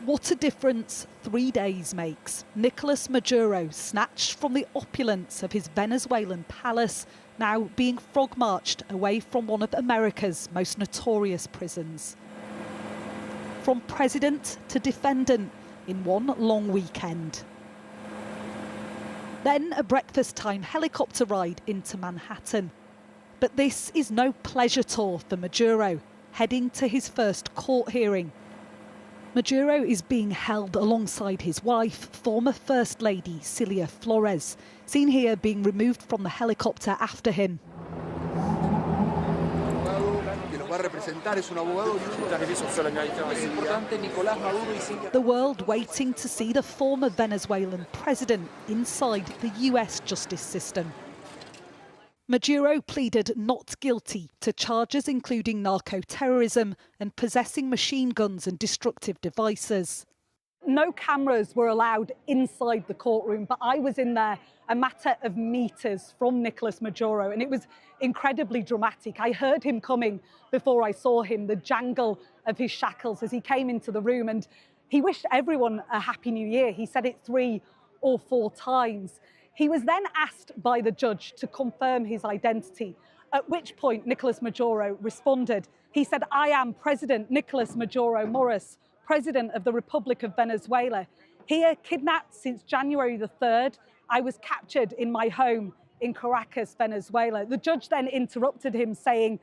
What a difference 3 days makes. Nicolas Maduro, snatched from the opulence of his Venezuelan palace, now being frog-marched away from one of America's most notorious prisons. From president to defendant in one long weekend. Then a breakfast-time helicopter ride into Manhattan. But this is no pleasure tour for Maduro, heading to his first court hearing. Maduro is being held alongside his wife, former First Lady Celia Flores, seen here being removed from the helicopter after him. The world waiting to see the former Venezuelan president inside the US justice system. Maduro pleaded not guilty to charges including narco-terrorism and possessing machine guns and destructive devices. No cameras were allowed inside the courtroom, but I was in there a matter of meters from Nicolas Maduro, and it was incredibly dramatic. I heard him coming before I saw him, the jangle of his shackles as he came into the room, and he wished everyone a happy new year. He said it 3 or 4 times. He was then asked by the judge to confirm his identity, at which point Nicolas Maduro responded. He said, "I am President Nicolas Maduro Moros, President of the Republic of Venezuela. Here, kidnapped since January the 3rd, I was captured in my home in Caracas, Venezuela." The judge then interrupted him, saying,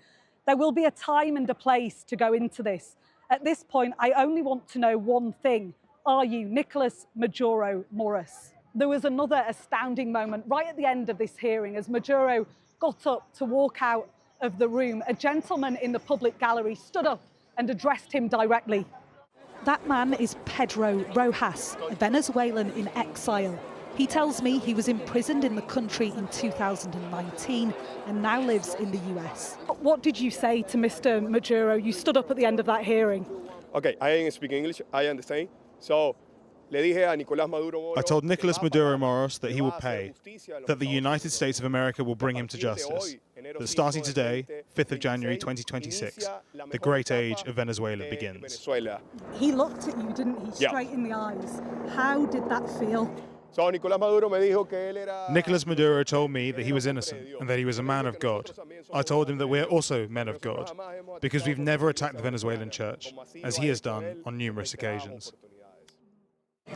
"There will be a time and a place to go into this. At this point, I only want to know one thing. Are you Nicolas Maduro Moros?" There was another astounding moment right at the end of this hearing as Maduro got up to walk out of the room. A gentleman in the public gallery stood up and addressed him directly. That man is Pedro Rojas, a Venezuelan in exile. He tells me he was imprisoned in the country in 2019 and now lives in the US. What did you say to Mr. Maduro? You stood up at the end of that hearing. Okay, I speak English, I understand. So, I told Nicolas Maduro Moros that he will pay, that the United States of America will bring him to justice, that starting today, 5th of January 2026, the great age of Venezuela begins. He looked at you, didn't he, straight in the eyes. How did that feel? Nicolas Maduro told me that he was innocent and that he was a man of God. I told him that we're also men of God, because we've never attacked the Venezuelan church, as he has done on numerous occasions.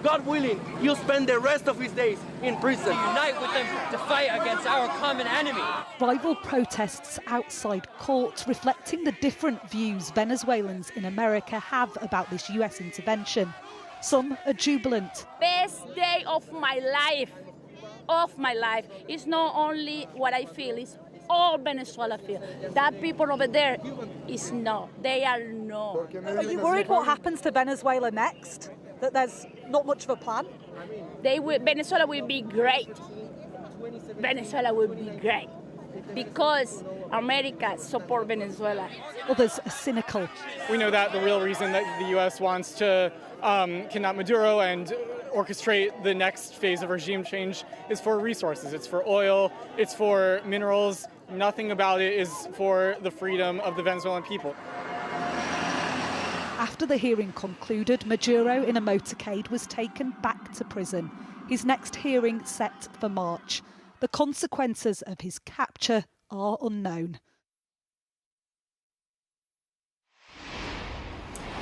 God willing, he'll spend the rest of his days in prison. Unite with them to fight against our common enemy. Rival protests outside court reflecting the different views Venezuelans in America have about this US intervention. Some are jubilant. Best day of my life. It's not only what I feel, it's all Venezuela feel. That people over there is no. They are no. Are you worried what happens to Venezuela next? That there's not much of a plan? Venezuela will be great. Venezuela will be great because America support Venezuela. Others are cynical. We know that the real reason that the U.S. wants to kidnap Maduro and orchestrate the next phase of regime change is for resources. It's for oil, it's for minerals. Nothing about it is for the freedom of the Venezuelan people. After the hearing concluded, Maduro in a motorcade was taken back to prison. His next hearing set for March. The consequences of his capture are unknown.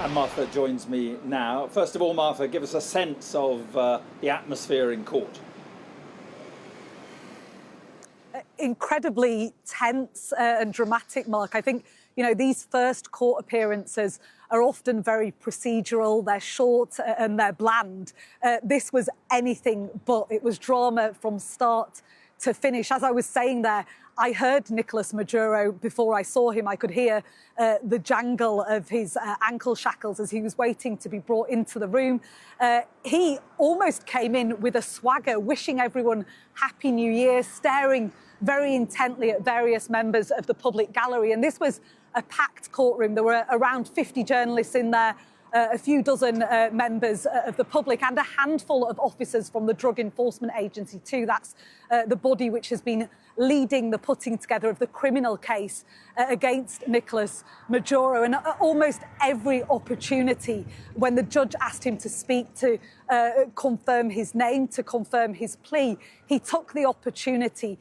And Martha joins me now. First of all, Martha, give us a sense of the atmosphere in court. Incredibly tense and dramatic, Mark. I think, you know, these first court appearances are often very procedural, they're short and they're bland. This was anything but. It was drama from start to finish. As I was saying there, I heard Nicolas Maduro before I saw him. I could hear the jangle of his ankle shackles as he was waiting to be brought into the room. He almost came in with a swagger, wishing everyone Happy New Year, staring very intently at various members of the public gallery. And this was a packed courtroom. There were around 50 journalists in there, a few dozen members of the public and a handful of officers from the Drug Enforcement Agency too. That's the body which has been leading the putting together of the criminal case against Nicolas Maduro. And almost every opportunity when the judge asked him to speak, to confirm his name, to confirm his plea, he took the opportunity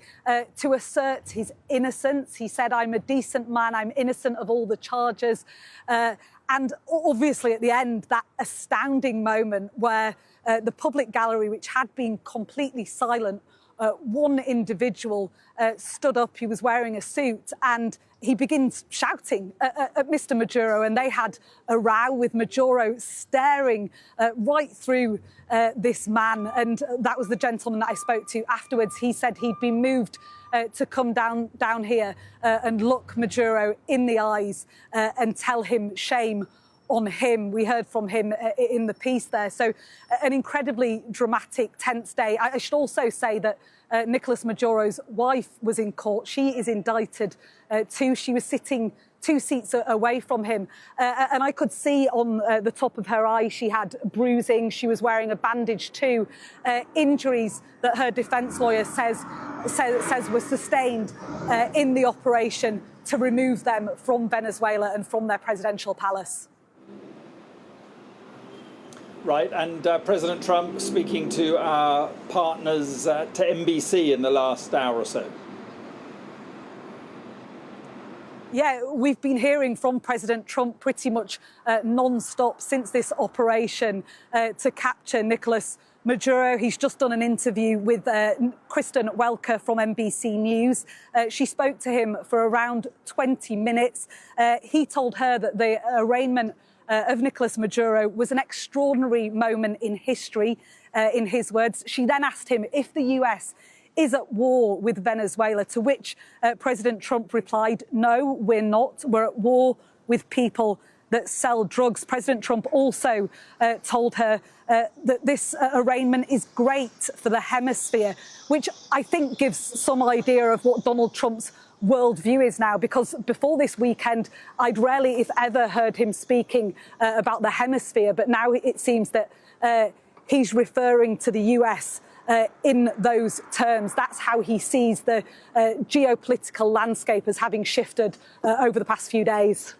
to assert his innocence. He said, "I'm a decent man, I'm innocent of all the charges." And obviously at the end, that astounding moment where the public gallery, which had been completely silent, one individual stood up, he was wearing a suit, and he begins shouting at Mr. Maduro, and they had a row with Maduro staring right through this man. And that was the gentleman that I spoke to afterwards. He said he'd been moved to come down here and look Maduro in the eyes and tell him shame on him. We heard from him in the piece there. So an incredibly dramatic, tense day. I should also say that Nicolas Maduro's wife was in court. She is indicted too. She was sitting 2 seats away from him. And I could see on the top of her eye she had bruising. She was wearing a bandage too. Injuries that her defence lawyer says were sustained in the operation to remove them from Venezuela and from their presidential palace. Right, and President Trump speaking to our partners to NBC in the last hour or so. Yeah, we've been hearing from President Trump pretty much non-stop since this operation to capture Nicolas Maduro. He's just done an interview with Kristen Welker from NBC News. She spoke to him for around 20 minutes. He told her that the arraignment of Nicolas Maduro was an extraordinary moment in history, in his words. She then asked him if the US is at war with Venezuela, to which President Trump replied, "No, we're not. We're at war with people that sell drugs." President Trump also told her that this arraignment is great for the hemisphere, which I think gives some idea of what Donald Trump's worldview is now, because before this weekend, I'd rarely, if ever, heard him speaking about the hemisphere. But now it seems that he's referring to the US in those terms. That's how he sees the geopolitical landscape as having shifted over the past few days.